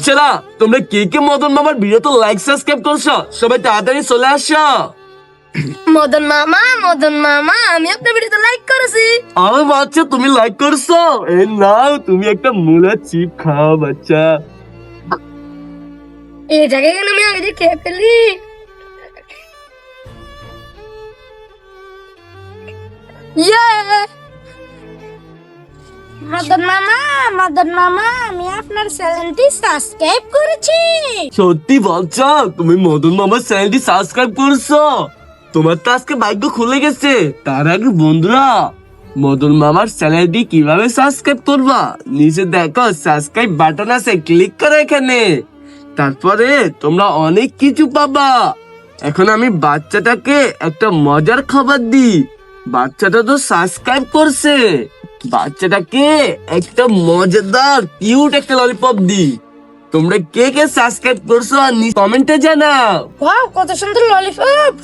বাচ্চারা, তোমরা কে কে মদন মামার ভিডিও তো লাইক সাবস্ক্রাইব করছো? সবাই তাড়াতাড়ি চলে আসো। মদন মামা আমি আপনার ভিডিওতে লাইক করেছি। আমার বাচ্চা, তুমি লাইক করছো? এই নাও, তুমি একটা মুলা চিপ খাও বাচ্চা। এটাকে কেন আমি আগে দিয়ে খেয়ে ফেলি? ইয়ে! মদন মামা আমি আপনার চ্যানেলটি সাবস্ক্রাইব করেছি। সত্যি বাচ্চা, তুমি মদন মামার চ্যানেলটি সাবস্ক্রাইব করছো? তোমার তো আজকে ভাগ্য খুলে গেছে। তার আগে বন্ধুরা, মদন মামার চ্যানেলটি কিভাবে সাবস্ক্রাইব করবা? নিচে দেখো সাবস্ক্রাইব বাটন আছে, ক্লিক করো এখানে। তারপরে তোমরা অনেক কিছু পাবা। এখন আমি বাচ্চাটাকে একটা মজার খাবার দিই। বাচ্চাটা তো সাবস্ক্রাইব করছে, বাচ্চাটাকে একটা মজাদার কিউট একটা ললিপপ দিই। তোমরা কে কে সাবস্ক্রাইব করছো আর কমেন্টে জানাও। ওয়াও, কত সুন্দর ললিপপ!